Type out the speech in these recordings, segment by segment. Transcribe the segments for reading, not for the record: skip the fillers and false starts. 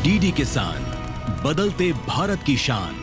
DD किसान, बदलते भारत की शान।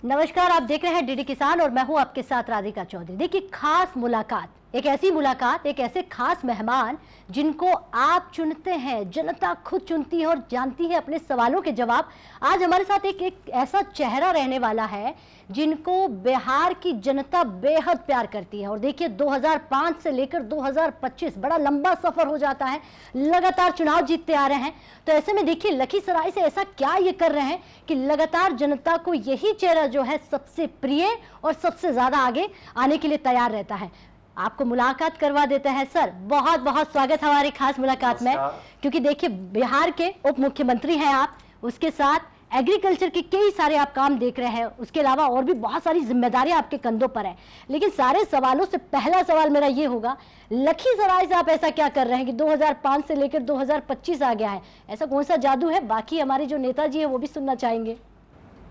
नमस्कार, आप देख रहे हैं डीडी किसान और मैं हूं आपके साथ राधिका चौधरी। देखिए, खास मुलाकात, एक ऐसी मुलाकात, एक ऐसे खास मेहमान जिनको आप चुनते हैं, जनता खुद चुनती है और जानती है अपने सवालों के जवाब। आज हमारे साथ एक ऐसा चेहरा रहने वाला है जिनको बिहार की जनता बेहद प्यार करती है। और देखिए, 2005 से लेकर 2025 बड़ा लंबा सफर हो जाता है, लगातार चुनाव जीतते आ रहे हैं। तो ऐसे में देखिए, लखीसराय से ऐसा क्या ये कर रहे हैं कि लगातार जनता को यही चेहरा जो है सबसे प्रिय और सबसे ज्यादा आगे आने के लिए तैयार रहता है। आपको मुलाकात करवा देते हैं। सर, बहुत बहुत स्वागत हमारी खास मुलाकात में, क्योंकि देखिए, बिहार के उप मुख्यमंत्री हैं आप, उसके साथ एग्रीकल्चर के कई सारे आप काम देख रहे हैं, उसके अलावा और भी बहुत सारी जिम्मेदारियां आपके कंधों पर है। लेकिन सारे सवालों से पहला सवाल मेरा ये होगा, लखीसराय से आप ऐसा क्या कर रहे हैं कि 2005 से लेकर 2025 आ गया है? ऐसा कौन सा जादू है? बाकी हमारे जो नेताजी है वो भी सुनना चाहेंगे।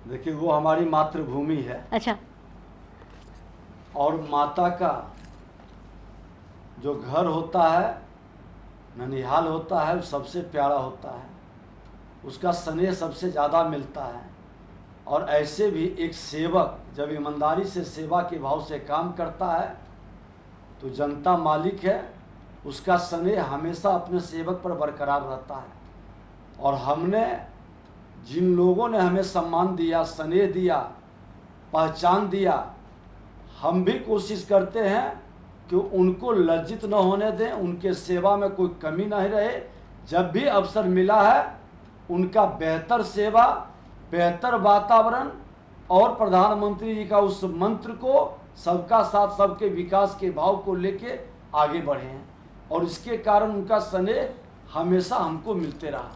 देखिए, वो हमारी मातृभूमि है। अच्छा। और माता का जो घर होता है, ननिहाल होता है, वो सबसे प्यारा होता है, उसका स्नेह सबसे ज़्यादा मिलता है। और ऐसे भी एक सेवक जब ईमानदारी से सेवा के भाव से काम करता है तो जनता मालिक है, उसका स्नेह हमेशा अपने सेवक पर बरकरार रहता है। और हमने जिन लोगों ने हमें सम्मान दिया, स्नेह दिया, पहचान दिया, हम भी कोशिश करते हैं कि उनको लज्जित न होने दें, उनके सेवा में कोई कमी नहीं रहे। जब भी अवसर मिला है उनका बेहतर सेवा, बेहतर वातावरण और प्रधानमंत्री जी का उस मंत्र को, सबका साथ सबके विकास के भाव को लेके आगे बढ़े हैं। और इसके कारण उनका स्नेह हमेशा हमको मिलते रहा।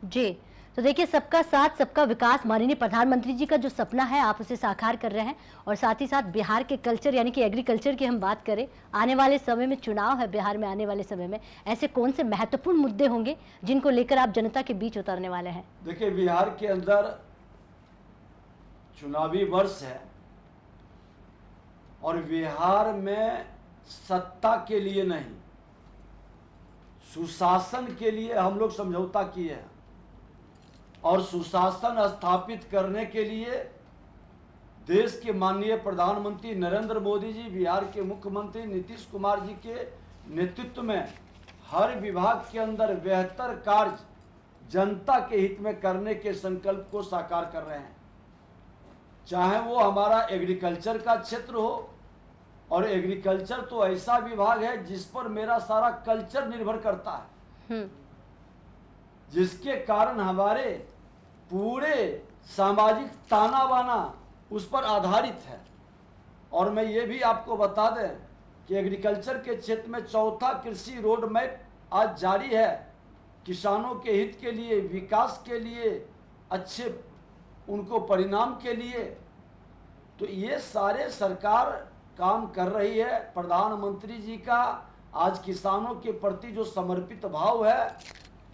जी, तो देखिए, सबका साथ सबका विकास, माननीय प्रधानमंत्री जी का जो सपना है आप उसे साकार कर रहे हैं। और साथ ही साथ बिहार के कल्चर यानी कि एग्रीकल्चर की हम बात करें, आने वाले समय में चुनाव है बिहार में, आने वाले समय में ऐसे कौन से महत्वपूर्ण मुद्दे होंगे जिनको लेकर आप जनता के बीच उतरने वाले हैं? देखिए, बिहार के अंदर चुनावी वर्ष है और बिहार में सत्ता के लिए नहीं, सुशासन के लिए हम लोग समझौता किए हैं। और सुशासन स्थापित करने के लिए देश के माननीय प्रधानमंत्री नरेंद्र मोदी जी, बिहार के मुख्यमंत्री नीतीश कुमार जी के नेतृत्व में हर विभाग के अंदर बेहतर कार्य जनता के हित में करने के संकल्प को साकार कर रहे हैं। चाहे वो हमारा एग्रीकल्चर का क्षेत्र हो, और एग्रीकल्चर तो ऐसा विभाग है जिस पर मेरा सारा कल्चर निर्भर करता है, जिसके कारण हमारे पूरे सामाजिक ताना बाना उस पर आधारित है। और मैं ये भी आपको बता दें कि एग्रीकल्चर के क्षेत्र में चौथा कृषि रोड मैप आज जारी है, किसानों के हित के लिए, विकास के लिए, अच्छे उनको परिणाम के लिए। तो ये सारे सरकार काम कर रही है। प्रधानमंत्री जी का आज किसानों के प्रति जो समर्पित भाव है,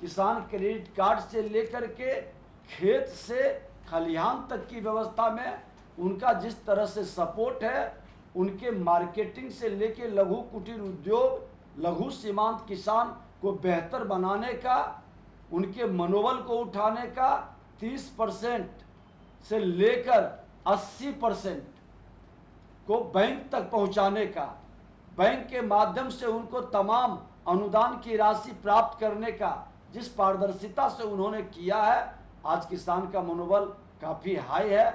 किसान क्रेडिट कार्ड से लेकर के खेत से खलिहान तक की व्यवस्था में उनका जिस तरह से सपोर्ट है, उनके मार्केटिंग से लेकर लघु कुटीर उद्योग, लघु सीमांत किसान को बेहतर बनाने का, उनके मनोबल को उठाने का, 30% से लेकर 80% को बैंक तक पहुंचाने का, बैंक के माध्यम से उनको तमाम अनुदान की राशि प्राप्त करने का जिस पारदर्शिता से उन्होंने किया है, आज किसान का मनोबल काफ़ी हाई है।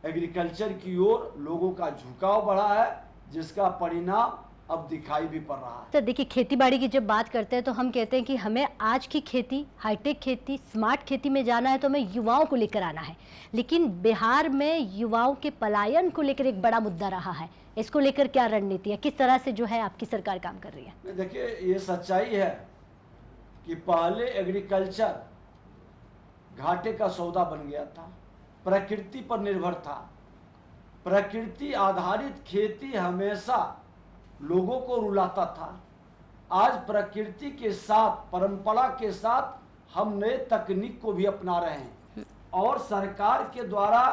एग्रीकल्चर की ओर लोगों का झुकाव बढ़ा है, जिसका परिणाम अब दिखाई भी पड़ रहा है। सर देखिए, खेतीबाड़ी की जब बात करते हैं तो हम कहते हैं कि हमें आज की खेती, हाईटेक खेती, स्मार्ट खेती में जाना है तो हमें युवाओं को लेकर आना है। लेकिन बिहार में युवाओं के पलायन को लेकर एक बड़ा मुद्दा रहा है, इसको लेकर क्या रणनीति है, किस तरह से जो है आपकी सरकार काम कर रही है? देखिए, ये सच्चाई है कि पहले एग्रीकल्चर घाटे का सौदा बन गया था, प्रकृति पर निर्भर था। प्रकृति आधारित खेती हमेशा लोगों को रुलाता था। आज प्रकृति के साथ, परंपरा के साथ हम नए तकनीक को भी अपना रहे हैं और सरकार के द्वारा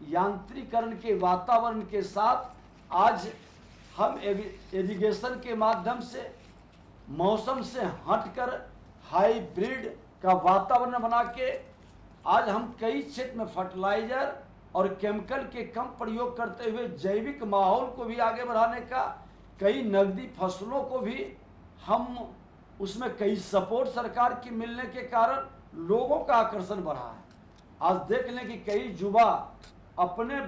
यांत्रिकरण के वातावरण के साथ आज हम एविगेशन के माध्यम से मौसम से हटकर हाइब्रिड का वातावरण बना के आज हम कई क्षेत्र में फर्टिलाइजर और केमिकल के कम प्रयोग करते हुए जैविक माहौल को भी आगे बढ़ाने का, कई नकदी फसलों को भी हम उसमें कई सपोर्ट सरकार की मिलने के कारण लोगों का आकर्षण बढ़ा है। आज देख लें कि कई युवा अपने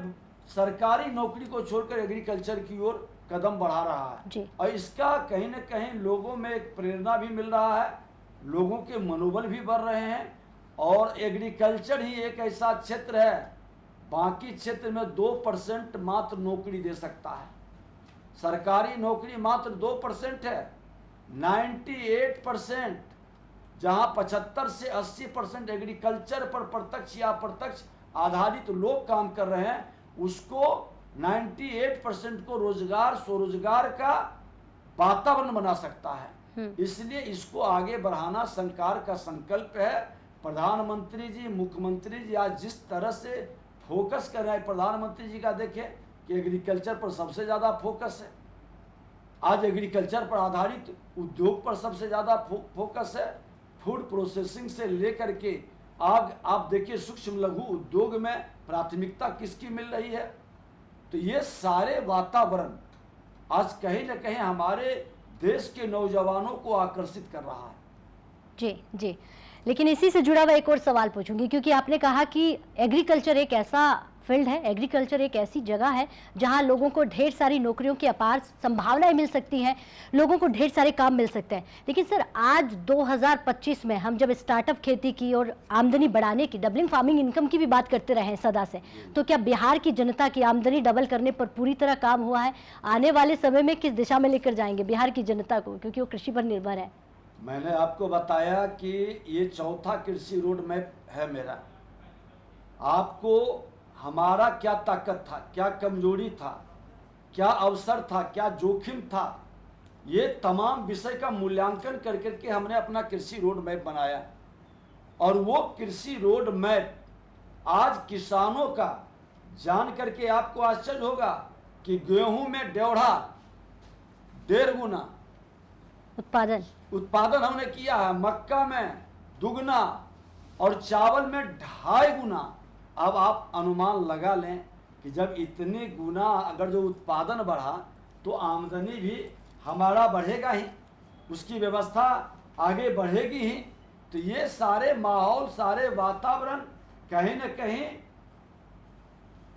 सरकारी नौकरी को छोड़कर एग्रीकल्चर की ओर कदम बढ़ा रहा है और इसका कहीं न कहीं लोगों में एक प्रेरणा भी मिल रहा है, लोगों के मनोबल भी बढ़ रहे हैं। और एग्रीकल्चर ही एक ऐसा क्षेत्र है, बाकी क्षेत्र में 2% मात्र नौकरी दे सकता है, सरकारी नौकरी मात्र 2% है। 98% जहां 75 से 80% एग्रीकल्चर पर प्रत्यक्ष या अप्रत्यक्ष आधारित लोग काम कर रहे हैं, उसको 98% को रोजगार स्वरोजगार का वातावरण बना सकता है। इसलिए इसको आगे बढ़ाना सरकार का संकल्प है। प्रधानमंत्री जी, मुख्यमंत्री जी आज जिस तरह से फोकस कर रहे हैं, प्रधानमंत्री जी का देखें कि एग्रीकल्चर पर सबसे ज़्यादा फोकस है। आज एग्रीकल्चर पर आधारित उद्योग पर सबसे ज़्यादा फोकस है। फूड प्रोसेसिंग से लेकर के आज आप देखिए सूक्ष्म लघु उद्योग में प्राथमिकता किसकी मिल रही है। तो ये सारे वातावरण आज कहीं न कहीं हमारे देश के नौजवानों को आकर्षित कर रहा है। जी जी, लेकिन इसी से जुड़ा हुआ एक और सवाल पूछूंगी, क्योंकि आपने कहा कि एग्रीकल्चर एक ऐसा फील्ड है, एग्रीकल्चर एक ऐसी जगह है जहां लोगों को ढेर सारी नौकरियों की अपार संभावनाएं मिल सकती हैं, लोगों को ढेर सारे काम मिल सकते हैं। लेकिन सर आज 2025 में हम जब स्टार्टअप खेती की और आमदनी बढ़ाने की, डबलिंग फार्मिंग इनकम की भी बात करते रहे हैं सदा से, तो क्या बिहार की जनता की आमदनी डबल करने पर पूरी तरह काम हुआ है? आने वाले समय में किस दिशा में लेकर जाएंगे बिहार की जनता को, क्योंकि वो कृषि पर निर्भर है? मैंने आपको बताया कि ये चौथा कृषि रोड मैप है मेरा। आपको हमारा क्या ताकत था, क्या कमजोरी था, क्या अवसर था, क्या जोखिम था, ये तमाम विषय का मूल्यांकन कर करके हमने अपना कृषि रोड मैप बनाया। और वो कृषि रोड मैप आज किसानों का जान करके आपको आश्चर्य होगा कि गेहूं में 1.5 गुना उत्पादन हमने किया है, मक्का में 2 गुना और चावल में 2.5 गुना। अब आप अनुमान लगा लें कि जब इतने गुना अगर जो उत्पादन बढ़ा तो आमदनी भी हमारा बढ़ेगा ही, उसकी व्यवस्था आगे बढ़ेगी ही। तो ये सारे माहौल, सारे वातावरण कहीं न कहीं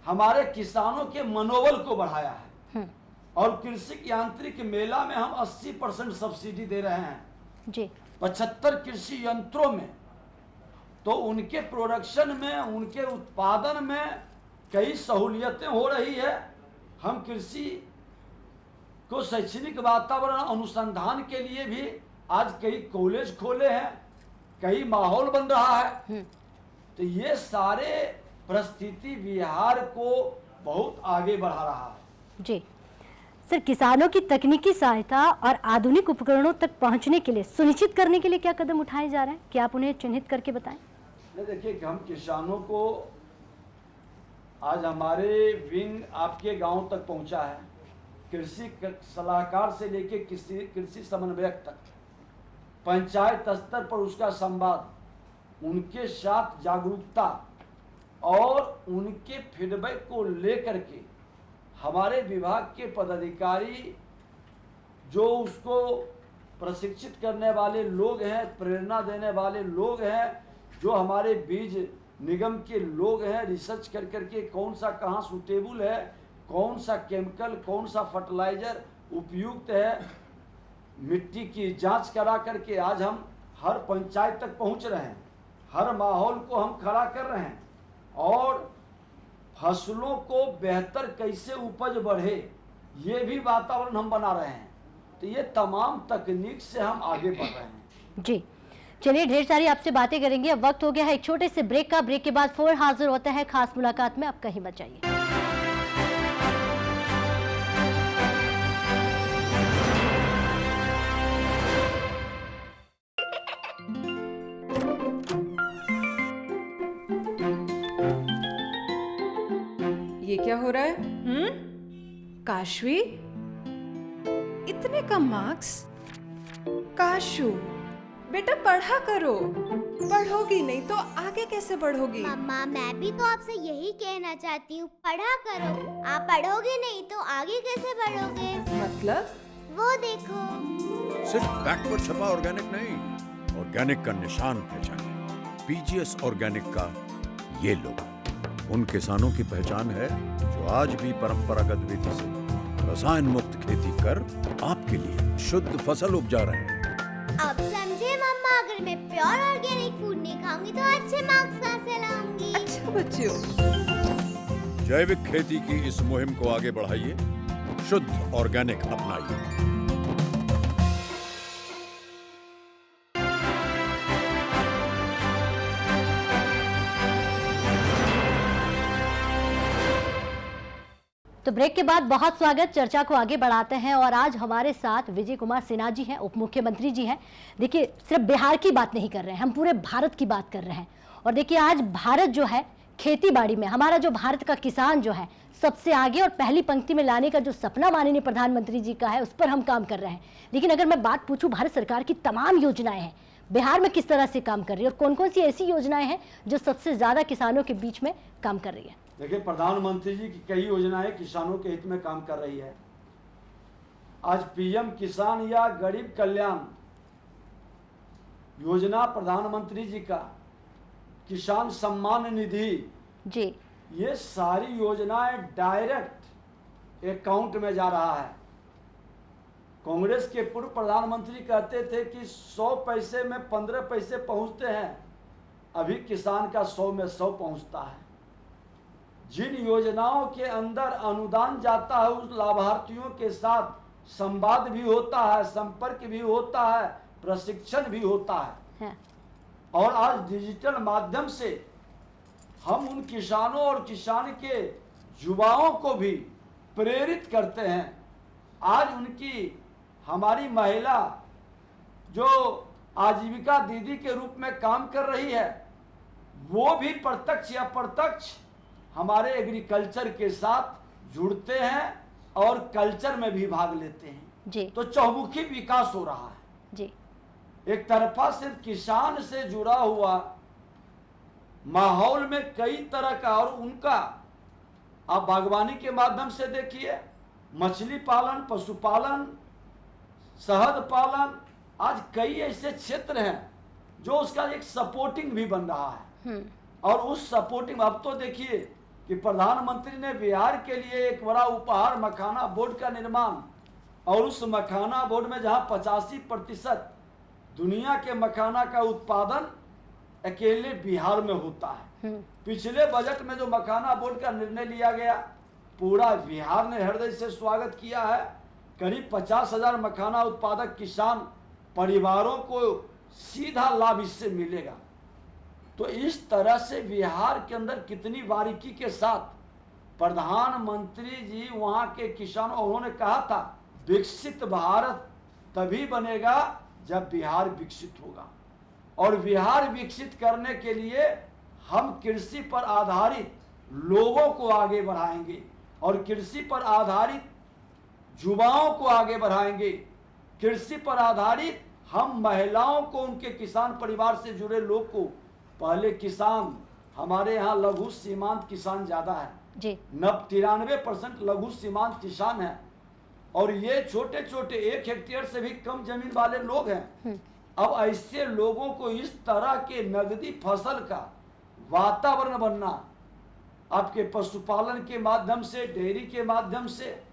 हमारे किसानों के मनोबल को बढ़ाया है। और कृषि यांत्रिक मेला में हम 80% सब्सिडी दे रहे हैं जी, 75 कृषि यंत्रों में। तो उनके प्रोडक्शन में, उनके उत्पादन में कई सहूलियतें हो रही है। हम कृषि को शैक्षणिक वातावरण अनुसंधान के लिए भी आज कई कॉलेज खोले हैं, कई माहौल बन रहा है। तो ये सारे परिस्थिति बिहार को बहुत आगे बढ़ा रहा है जी। सर, किसानों की तकनीकी सहायता और आधुनिक उपकरणों तक पहुंचने के लिए, सुनिश्चित करने के लिए क्या कदम उठाए जा रहे हैं, क्या आप उन्हें चिन्हित करके बताएं? देखिए, हम किसानों को आज हमारे विंग आपके गांव तक पहुंचा है, कृषि सलाहकार से लेके कृषि समन्वयक तक, पंचायत स्तर पर उसका संवाद, उनके साथ जागरूकता और उनके फीडबैक को लेकर के हमारे विभाग के पदाधिकारी जो उसको प्रशिक्षित करने वाले लोग हैं, प्रेरणा देने वाले लोग हैं, जो हमारे बीज निगम के लोग हैं, रिसर्च कर करके कौन सा कहाँ सूटेबल है, कौन सा केमिकल, कौन सा फर्टिलाइजर उपयुक्त है, मिट्टी की जांच करा करके आज हम हर पंचायत तक पहुंच रहे हैं, हर माहौल को हम खड़ा कर रहे हैं। और फसलों को बेहतर कैसे उपज बढ़े, ये भी वातावरण हम बना रहे हैं। तो ये तमाम तकनीक से हम आगे बढ़ रहे हैं जी। चलिए, ढेर सारी आपसे बातें करेंगे। अब वक्त हो गया है एक छोटे से ब्रेक का। ब्रेक के बाद फिर हाजिर होता है खास मुलाकात में। आप कहीं मत जाइए। ये क्या हो रहा है? काशवी, इतने कम मार्क्स? काशू, बेटा पढ़ा करो। पढ़ोगी नहीं तो आगे कैसे बढ़ोगी? मम्मा, मैं भी तो आपसे यही कहना चाहती हूँ, पढ़ा करो। आप पढ़ोगे नहीं तो आगे कैसे बढ़ोगे? मतलब? वो देखो। सिर्फ बैक पर छपा ऑर्गेनिक नहीं, ऑर्गेनिक का निशान पहचाने। पीजीएस ऑर्गेनिक का ये लोगो उन किसानों की पहचान है जो आज भी परंपरागत विधि से रसायन मुक्त खेती कर आपके लिए शुद्ध फसल उपजा रहे हैं। अब समझे मम्मा, अगर मैं प्योर ऑर्गेनिक फूड नहीं खाऊंगी तो अच्छे मार्क्स कहाँ से लाऊंगी? अच्छा बच्चों, जैविक खेती की इस मुहिम को आगे बढ़ाइए, शुद्ध ऑर्गेनिक अपनाइए। तो ब्रेक के बाद बहुत स्वागत, चर्चा को आगे बढ़ाते हैं और आज हमारे साथ विजय कुमार सिन्हा जी हैं, उप मुख्यमंत्री जी हैं। देखिए, सिर्फ बिहार की बात नहीं कर रहे हैं, हम पूरे भारत की बात कर रहे हैं। और देखिए, आज भारत जो है खेती बाड़ी में, हमारा जो भारत का किसान जो है सबसे आगे और पहली पंक्ति में लाने का जो सपना माननीय प्रधानमंत्री जी का है, उस पर हम काम कर रहे हैं। लेकिन अगर मैं बात पूछूं, भारत सरकार की तमाम योजनाएं हैं, बिहार में किस तरह से काम कर रही है और कौन कौन सी ऐसी योजनाएं हैं जो सबसे ज्यादा किसानों के बीच में काम कर रही है? देखिए, प्रधानमंत्री जी की कई योजनाएं किसानों के हित में काम कर रही है। आज पीएम किसान या गरीब कल्याण योजना, प्रधानमंत्री जी का किसान सम्मान निधि जी, ये सारी योजनाएं डायरेक्ट अकाउंट में जा रहा है। कांग्रेस के पूर्व प्रधानमंत्री कहते थे कि 100 पैसे में 15 पैसे पहुंचते हैं, अभी किसान का 100 में 100 पहुंचता है। जिन योजनाओं के अंदर अनुदान जाता है, उस लाभार्थियों के साथ संवाद भी होता है, संपर्क भी होता है, प्रशिक्षण भी होता है। और आज डिजिटल माध्यम से हम उन किसानों और किसान के युवाओं को भी प्रेरित करते हैं। आज उनकी हमारी महिला जो आजीविका दीदी के रूप में काम कर रही है, वो भी प्रत्यक्ष या अप्रत्यक्ष हमारे एग्रीकल्चर के साथ जुड़ते हैं और कल्चर में भी भाग लेते हैं जी। तो चौमुखी विकास हो रहा है जी। एक तरफा सिर्फ किसान से जुड़ा हुआ माहौल में कई तरह का, और उनका आप बागवानी के माध्यम से देखिए, मछली पालन, पशुपालन, शहद पालन, आज कई ऐसे क्षेत्र हैं जो उसका एक सपोर्टिंग भी बन रहा है। और उस सपोर्टिंग, अब तो देखिए कि प्रधानमंत्री ने बिहार के लिए एक बड़ा उपहार मखाना बोर्ड का निर्माण, और उस मखाना बोर्ड में जहां 85% दुनिया के मखाना का उत्पादन अकेले बिहार में होता है। पिछले बजट में जो मखाना बोर्ड का निर्णय लिया गया, पूरा बिहार ने हृदय से स्वागत किया है। करीब 50,000 मखाना उत्पादक किसान परिवारों को सीधा लाभ इससे मिलेगा। तो इस तरह से बिहार के अंदर कितनी बारीकी के साथ प्रधानमंत्री जी वहां के किसानों, उन्होंने कहा था विकसित भारत तभी बनेगा जब बिहार विकसित होगा, और बिहार विकसित करने के लिए हम कृषि पर आधारित लोगों को आगे बढ़ाएंगे और कृषि पर आधारित युवाओं को आगे बढ़ाएंगे। कृषि पर आधारित हम महिलाओं को, उनके किसान परिवार से जुड़े लोग को, पहले किसान हमारे यहाँ लघु सीमांत किसान ज्यादा है जी, 93% लघु सीमांत किसान है, और ये छोटे छोटे 1 हेक्टेयर से भी कम जमीन वाले लोग हैं। अब ऐसे लोगों को इस तरह के नगदी फसल का वातावरण बनना, आपके पशुपालन के माध्यम से, डेयरी के माध्यम से,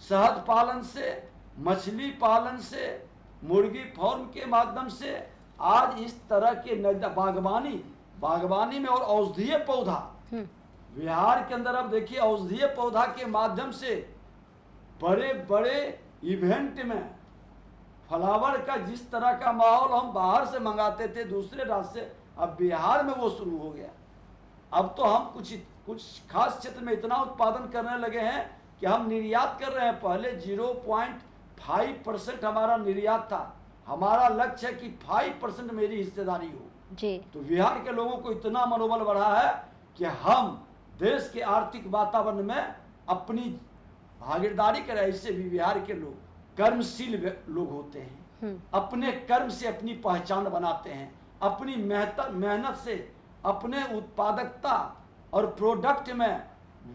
शहद पालन से, मछली पालन से, मुर्गी फार्म के माध्यम से, आज इस तरह के बागवानी में, और औषधीय पौधा बिहार के अंदर, अब देखिए औषधीय पौधा के माध्यम से बड़े बड़े इवेंट में फ्लावर का जिस तरह का माहौल हम बाहर से मंगाते थे दूसरे राज्य से, अब बिहार में वो शुरू हो गया। अब तो हम कुछ खास क्षेत्र में इतना उत्पादन करने लगे हैं कि हम निर्यात कर रहे हैं। पहले 0.5% हमारा निर्यात था, हमारा लक्ष्य है कि 5% मेरी हिस्सेदारी हो जी। तो बिहार के लोगों को इतना मनोबल बढ़ा है कि हम देश के आर्थिक वातावरण में अपनी भागीदारी करें। ऐसे भी बिहार के लोग कर्मशील लोग होते हैं, अपने कर्म से अपनी पहचान बनाते हैं, अपनी मेहनत से अपने उत्पादकता और प्रोडक्ट में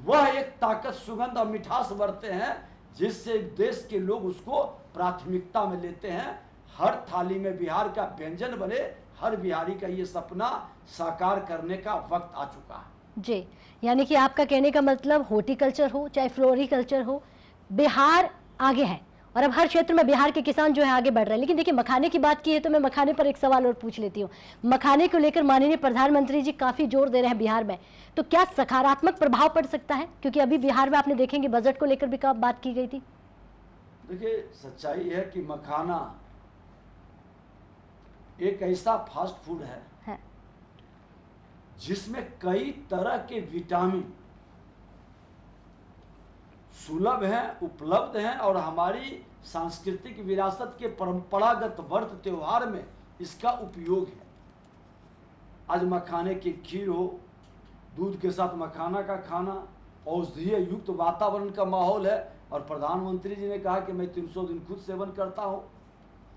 वह एक ताकत, सुगंध और मिठास भरते हैं जिससे देश के लोग उसको प्राथमिकता में लेते हैं। हर थाली में बिहार का व्यंजन बने, हर बिहारी का ये सपना साकार करने का वक्त आ चुका है। जी, यानी कि आपका कहने का मतलब हॉर्टिकल्चर हो चाहे फ्लोरिकल्चर हो, बिहार आगे है और अब हर क्षेत्र में बिहार के किसान जो है आगे बढ़ रहे हैं। लेकिन देखिए, मखाने की बात की है तो मैं मखाने पर एक सवाल और पूछ लेती हूँ। मखाने को लेकर माननीय प्रधानमंत्री जी काफ़ी जोर दे रहे हैं बिहार में, तो क्या सकारात्मक प्रभाव पड़ सकता है? क्योंकि अभी बिहार में आपने देखेंगे बजट को लेकर भी बात की गई थी। देखिए, सच्चाई है कि मखाना एक ऐसा फास्ट फूड है जिसमें कई तरह के विटामिन सुलभ हैं, उपलब्ध हैं और हमारी सांस्कृतिक विरासत के परंपरागत व्रत त्योहार में इसका उपयोग है। आज मखाने की खीर हो, दूध के साथ मखाना का खाना, औषधीय युक्त वातावरण का माहौल है और प्रधानमंत्री जी ने कहा कि मैं 300 दिन खुद सेवन करता हूँ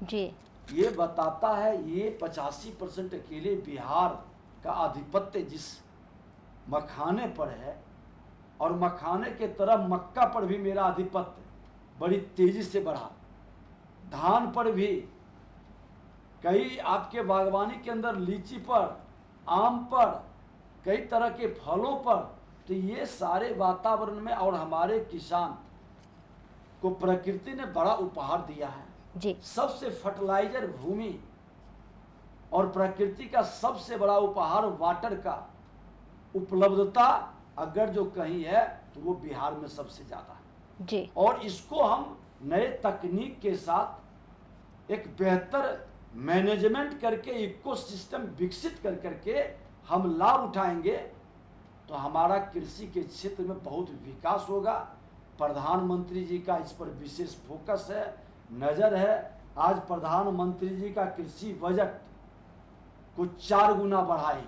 जी। ये बताता है ये 85% अकेले बिहार का आधिपत्य जिस मखाने पर है और मखाने के तरह मक्का पर भी मेरा आधिपत्य बड़ी तेजी से बढ़ा। धान पर भी, कई आपके बागवानी के अंदर लीची पर, आम पर, कई तरह के फलों पर, तो ये सारे वातावरण में और हमारे किसान को प्रकृति ने बड़ा उपहार दिया है जी। सबसे फर्टिलाइजर भूमि और प्रकृति का सबसे बड़ा उपहार वाटर का उपलब्धता अगर जो कहीं है तो वो बिहार में सबसे ज्यादा है जी। और इसको हम नए तकनीक के साथ एक बेहतर मैनेजमेंट करके इकोसिस्टम विकसित कर करके हम लाभ उठाएंगे तो हमारा कृषि के क्षेत्र में बहुत विकास होगा। प्रधानमंत्री जी का इस पर विशेष फोकस है, नजर है। आज प्रधानमंत्री जी का कृषि बजट को 4 गुना बढ़ाए,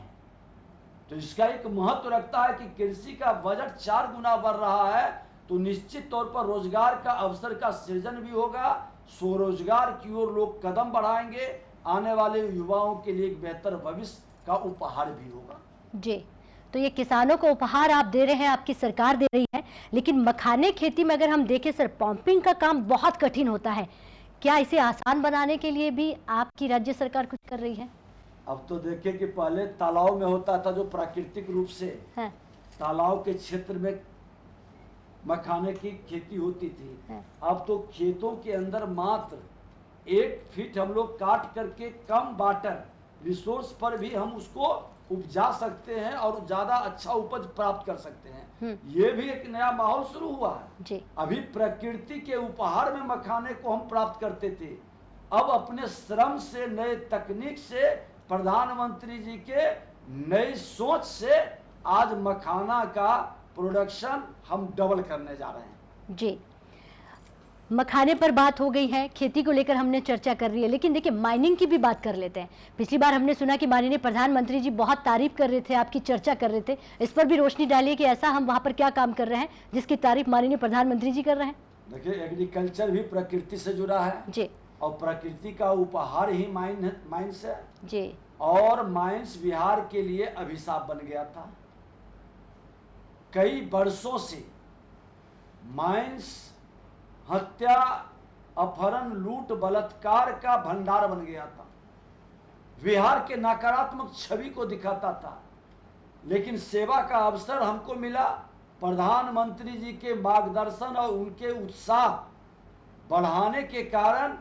तो इसका एक महत्व रखता है कि कृषि का बजट 4 गुना बढ़ रहा है तो निश्चित तौर पर रोजगार का अवसर का सृजन भी होगा, स्वरोजगार की ओर लोग कदम बढ़ाएंगे, आने वाले युवाओं के लिए एक बेहतर भविष्य का उपहार भी होगा। जी, तो ये किसानों को उपहार आप दे रहे हैं, आपकी सरकार दे रही है, लेकिन मखाने खेती में अगर हम देखें सर, पंपिंग का काम बहुत कठिन होता है। क्या इसे आसान बनाने के लिए भी आपकी राज्य सरकार कुछ कर रही है? अब तो देखिए कि पहले तालाब में होता था जो प्राकृतिक रूप से तालाब के क्षेत्र में मखाने की खेती होती थी। अब तो खेतों के अंदर मात्र 1 फीट हम लोग काट करके कम वाटर रिसोर्स पर भी हम उसको उपजा सकते हैं और ज्यादा अच्छा उपज प्राप्त कर सकते हैं। ये भी एक नया माहौल शुरू हुआ है जी। अभी प्रकृति के उपहार में मखाने को हम प्राप्त करते थे, अब अपने श्रम से, नए तकनीक से, प्रधानमंत्री जी के नई सोच से आज मखाना का प्रोडक्शन हम डबल करने जा रहे हैं। जी, मखाने पर बात हो गई है, खेती को लेकर हमने चर्चा कर रही है, लेकिन देखिए माइनिंग की भी बात कर लेते हैं। पिछली बार हमने सुना कि माननीय प्रधानमंत्री जी बहुत तारीफ कर रहे थे, आपकी चर्चा कर रहे थे, इस पर भी रोशनी डालिए कि ऐसा हम वहाँ पर क्या काम कर रहे हैं जिसकी तारीफ माननीय प्रधानमंत्री जी कर रहे हैं। देखिए, एग्रीकल्चर भी प्रकृति से जुड़ा है जी, और प्रकृति का उपहार ही माइंस है जी। और माइंस बिहार के लिए अभिशाप बन गया था। कई वर्षों से माइंस हत्या, अपहरण, लूट, बलात्कार का भंडार बन गया था, बिहार के नकारात्मक छवि को दिखाता था। लेकिन सेवा का अवसर हमको मिला, प्रधानमंत्री जी के मार्गदर्शन और उनके उत्साह बढ़ाने के कारण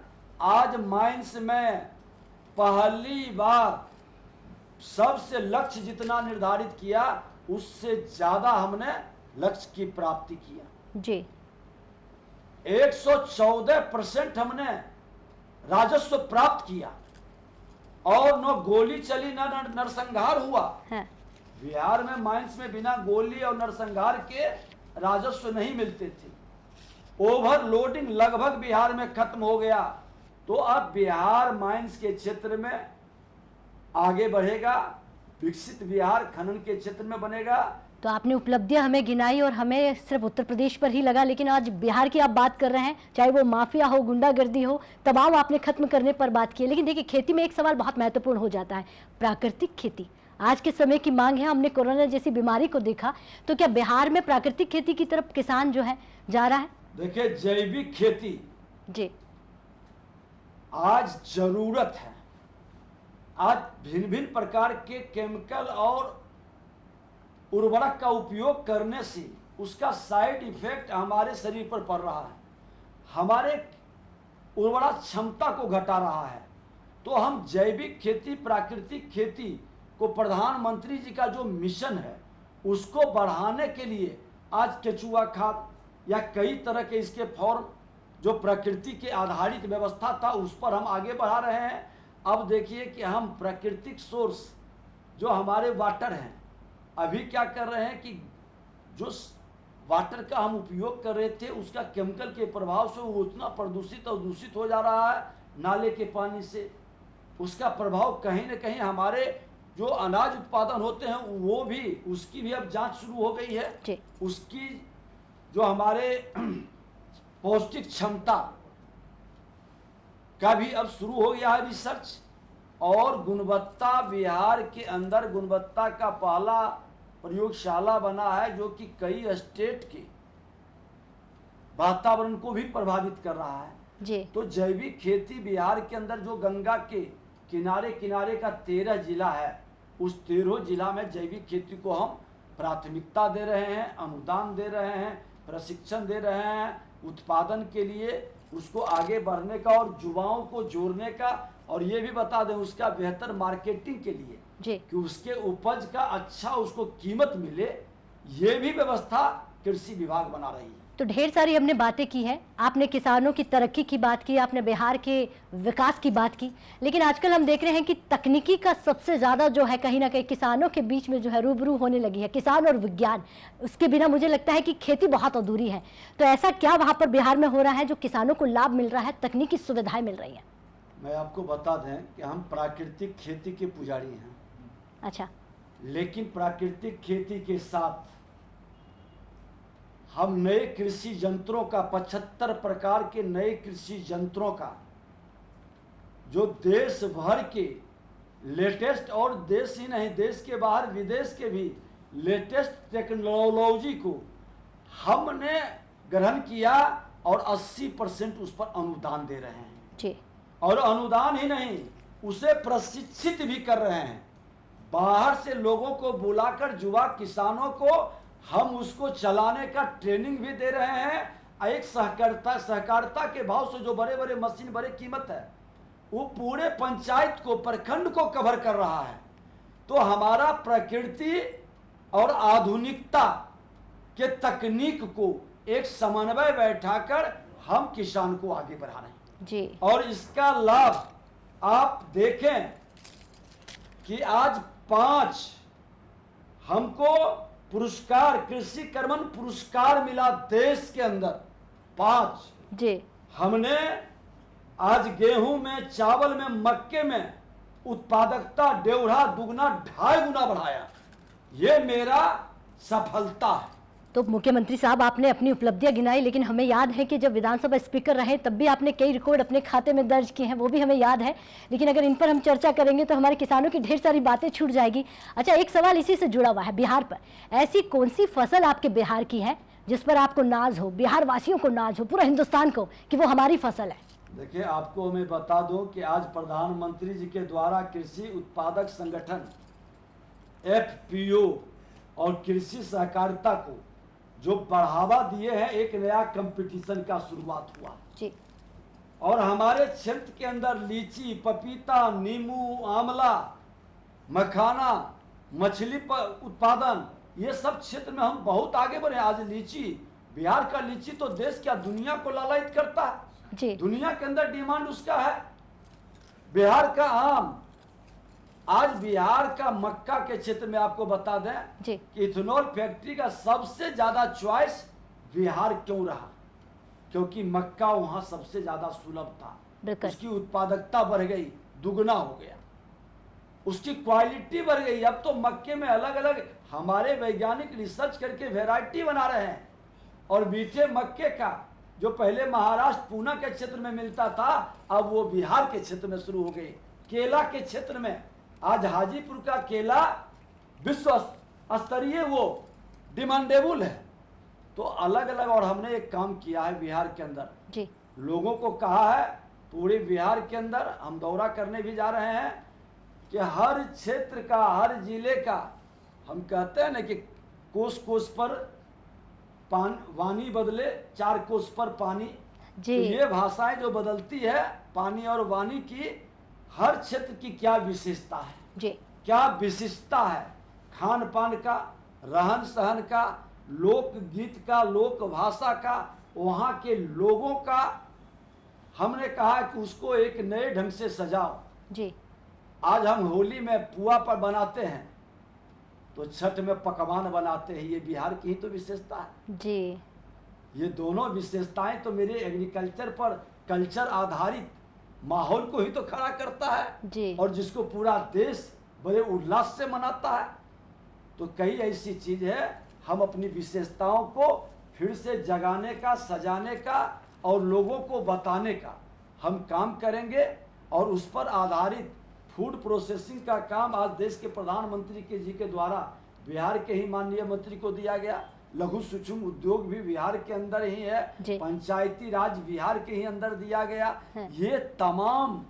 आज माइंस में पहली बार सबसे लक्ष्य जितना निर्धारित किया उससे ज्यादा हमने लक्ष्य की प्राप्ति किया जी। 114% हमने राजस्व प्राप्त किया और न गोली चली न नरसंहार हुआ। बिहार में माइंस में बिना गोली और नरसंहार के राजस्व नहीं मिलते थे। ओवरलोडिंग लगभग बिहार में खत्म हो गया, तो अब बिहार माइंस के क्षेत्र में आगे बढ़ेगा, विकसित बिहार खनन के क्षेत्र में बनेगा। तो आपने उपलब्धियां हमें गिनाई और हमें सिर्फ उत्तर प्रदेश पर ही लगा, लेकिन आज बिहार की आप बात कर रहे हैं, चाहे वो माफिया हो, गुंडागर्दी हो, तमाम आपने खत्म करने पर बात की है। लेकिन देखिए, खेती में एक सवाल बहुत महत्वपूर्ण हो जाता है, प्राकृतिक खेती आज के समय की मांग है। हमने कोरोना जैसी बीमारी को देखा, तो क्या बिहार में प्राकृतिक खेती की तरफ किसान जो है जा रहा है? देखिए, जैविक खेती जी, आज जरूरत है। आज भिन्न भिन्न प्रकार के केमिकल और उर्वरक का उपयोग करने से उसका साइड इफेक्ट हमारे शरीर पर पड़ रहा है, हमारे उर्वरक क्षमता को घटा रहा है। तो हम जैविक खेती, प्राकृतिक खेती को प्रधानमंत्री जी का जो मिशन है उसको बढ़ाने के लिए आज केचुआ खाद या कई तरह के इसके फॉर्म जो प्रकृति के आधारित व्यवस्था था उस पर हम आगे बढ़ा रहे हैं। अब देखिए कि हम प्राकृतिक सोर्स जो हमारे वाटर हैं, अभी क्या कर रहे हैं कि जो वाटर का हम उपयोग कर रहे थे उसका केमिकल के प्रभाव से वो उतना प्रदूषित और दूषित हो जा रहा है नाले के पानी से। उसका प्रभाव कहीं ना कहीं हमारे जो अनाज उत्पादन होते हैं वो भी, उसकी भी अब जांच शुरू हो गई है। उसकी जो हमारे पौष्टिक क्षमता का भी अब शुरू हो गया है रिसर्च। और गुणवत्ता, बिहार के अंदर गुणवत्ता का पहला प्रयोगशाला बना है जो कि कई स्टेट के वातावरण को भी प्रभावित कर रहा है जी। तो जैविक खेती बिहार के अंदर जो गंगा के किनारे किनारे का 13 जिला है, उस 13 जिला में जैविक खेती को हम प्राथमिकता दे रहे हैं, अनुदान दे रहे हैं, प्रशिक्षण दे रहे हैं उत्पादन के लिए, उसको आगे बढ़ने का और युवाओं को जोड़ने का, और ये भी बता दें उसका बेहतर मार्केटिंग के लिए जी। कि उसके उपज का अच्छा उसको कीमत मिले, ये भी व्यवस्था कृषि विभाग बना रही है। तो ढेर सारी हमने बातें की है, आपने किसानों की तरक्की की बात की, आपने बिहार के विकास की बात की, लेकिन आजकल हम देख रहे हैं कि तकनीकी का सबसे ज़्यादा जो है कहीं ना कहीं किसानों के बीच में जो है रूबरू होने लगी है, किसान और विज्ञान। उसके बिना मुझे लगता है कि खेती बहुत अधूरी है। तो ऐसा क्या वहाँ पर बिहार में हो रहा है जो किसानों को लाभ मिल रहा है, तकनीकी सुविधाएं मिल रही हैं? मैं आपको बता दें कि हम प्राकृतिक खेती के पुजारी हैं। अच्छा। लेकिन प्राकृतिक खेती के साथ हम नए कृषि यंत्रों का 75 प्रकार के नए कृषि यंत्रों का जो देश भर के लेटेस्ट, और देश ही नहीं देश के बाहर विदेश के भी लेटेस्ट टेक्नोलॉजी को हमने ग्रहण किया और 80% उस पर अनुदान दे रहे हैं जी। और अनुदान ही नहीं, उसे प्रशिक्षित भी कर रहे हैं। बाहर से लोगों को बुलाकर युवा किसानों को हम उसको चलाने का ट्रेनिंग भी दे रहे हैं। एक सहकारिता के भाव से जो बड़े बड़े मशीन, बड़े कीमत है, वो पूरे पंचायत को, प्रखंड को कवर कर रहा है। तो हमारा प्रकृति और आधुनिकता के तकनीक को एक समन्वय बैठाकर हम किसान को आगे बढ़ा रहे हैं जी। और इसका लाभ आप देखें कि आज 5 हमको पुरस्कार, कृषि कर्मण पुरस्कार मिला देश के अंदर 5 जी। हमने आज गेहूं में, चावल में, मक्के में उत्पादकता 1.5 दुगना 2.5 गुना बढ़ाया। ये मेरा सफलता है। तो मुख्यमंत्री साहब, आपने अपनी उपलब्धियां गिनाई, लेकिन हमें याद है कि जब विधानसभा स्पीकर रहे तब भी आपने कई रिकॉर्ड अपने खाते में दर्ज किए हैं, वो भी हमें याद है। लेकिन अगर इन पर हम चर्चा करेंगे तो हमारे किसानों की ढेर सारी बातें छूट जाएगी। अच्छा, एक सवाल इसी से जुड़ा हुआ है बिहार पर। ऐसी कौन सी फसल आपके बिहार की है जिस पर आपको नाज हो, बिहार वासियों को नाज हो, पूरा हिंदुस्तान को, कि वो हमारी फसल है? देखिए, आपको मैं बता दूं कि आज प्रधानमंत्री जी के द्वारा कृषि उत्पादक संगठन FPO और कृषि सहकारिता को जो बढ़ावा दिए हैं, एक नया कंपटीशन का शुरुआत हुआ जी। और हमारे क्षेत्र के अंदर लीची, पपीता, नींबू, आंवला, मखाना, मछली उत्पादन, ये सब क्षेत्र में हम बहुत आगे बढ़े। आज लीची, बिहार का लीची तो देश क्या दुनिया को लालायित करता है जी। दुनिया के अंदर डिमांड उसका है। बिहार का आम, आज बिहार का मक्का के क्षेत्र में आपको बता दें जी। कि इथेनॉल फैक्ट्री का सबसे ज्यादा चॉइस बिहार क्यों रहा? क्योंकि मक्का वहां सबसे ज्यादा सुलभ था, उसकी उत्पादकता बढ़ गई, दुगना हो गया। उसकी क्वालिटी बढ़ गई। अब तो मक्के में अलग अलग हमारे वैज्ञानिक रिसर्च करके वैरायटी बना रहे हैं। और मीठे मक्के का जो पहले महाराष्ट्र पूना के क्षेत्र में मिलता था, अब वो बिहार के क्षेत्र में शुरू हो गई। केला के क्षेत्र में आज हाजीपुर का केला विश्व स्तरीय वो डिमांडेबल है। तो अलग अलग, और हमने एक काम किया है बिहार के अंदर जी, लोगों को कहा है, पूरे बिहार के अंदर हम दौरा करने भी जा रहे हैं कि हर क्षेत्र का, हर जिले का, हम कहते हैं ना कि कोस कोस पर वाणी बदले, 4 कोस पर पानी। तो जी, ये भाषाएं जो बदलती है, पानी और वाणी की, हर क्षेत्र की क्या विशेषता है, जी, क्या विशिष्टता है, खान पान का, रहन सहन का, लोकगीत का, लोक भाषा का, वहाँ के लोगों का, हमने कहा कि उसको एक नए ढंग से सजाओ। जी, आज हम होली में पुआ पर बनाते हैं, तो छठ में पकवान बनाते हैं। ये बिहार की ही तो विशेषता है। जी, ये दोनों विशेषताएं तो मेरे एग्रीकल्चर पर, कल्चर आधारित माहौल को ही तो खड़ा करता है, जी, और जिसको पूरा देश बड़े उल्लास से मनाता है। तो कई ऐसी चीज है, हम अपनी विशेषताओं को फिर से जगाने का, सजाने का और लोगों को बताने का हम काम करेंगे। और उस पर आधारित फूड प्रोसेसिंग का काम आज देश के प्रधानमंत्री के जी के द्वारा बिहार के ही माननीय मंत्री को दिया गया। लघु सूक्ष्म उद्योग भी बिहार के अंदर ही है, जी। पंचायती राज बिहार के ही अंदर दिया गया है। ये तमाम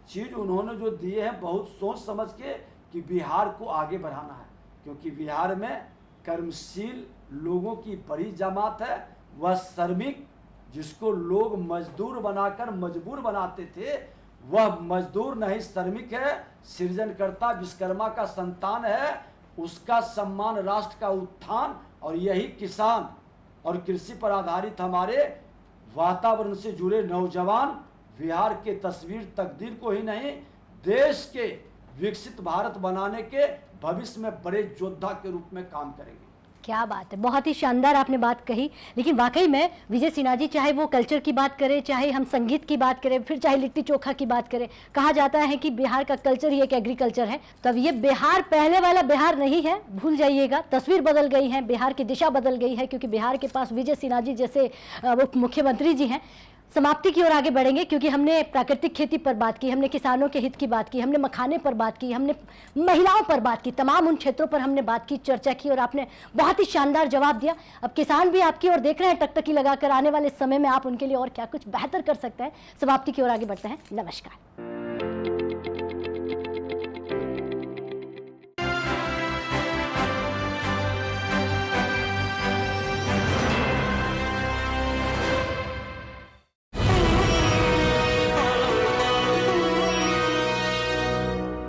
चीज उन्होंने जो दिए हैं, बहुत सोच समझ के कि बिहार को आगे बढ़ाना है। क्योंकि बिहार में कर्मशील लोगों की बड़ी जमात है। वह श्रमिक, जिसको लोग मजदूर बनाकर मजबूर बनाते थे, वह मजदूर नहीं श्रमिक है, सृजनकर्ता विश्वकर्मा का संतान है। उसका सम्मान, राष्ट्र का उत्थान, और यही किसान और कृषि पर आधारित हमारे वातावरण से जुड़े नौजवान बिहार के तस्वीर तकदीर को ही नहीं, देश के विकसित भारत बनाने के भविष्य में बड़े योद्धा के रूप में काम करेंगे। क्या बात है, बहुत ही शानदार आपने बात कही। लेकिन वाकई में विजय सिन्हा जी, चाहे वो कल्चर की बात करें, चाहे हम संगीत की बात करें, फिर चाहे लिट्टी चोखा की बात करें, कहा जाता है कि बिहार का कल्चर ही एक एग्रीकल्चर है। तो अब ये बिहार पहले वाला बिहार नहीं है, भूल जाइएगा। तस्वीर बदल गई है, बिहार की दिशा बदल गई है, क्योंकि बिहार के पास विजय सिन्हा जी जैसे उप मुख्यमंत्री जी हैं। समाप्ति की ओर आगे बढ़ेंगे, क्योंकि हमने प्राकृतिक खेती पर बात की, हमने किसानों के हित की बात की, हमने मखाने पर बात की, हमने महिलाओं पर बात की, तमाम उन क्षेत्रों पर हमने बात की, चर्चा की, और आपने बहुत ही शानदार जवाब दिया। अब किसान भी आपकी ओर देख रहे हैं टकटकी लगाकर, आने वाले समय में आप उनके लिए और क्या कुछ बेहतर कर सकते हैं। समाप्ति की ओर आगे बढ़ते हैं। नमस्कार।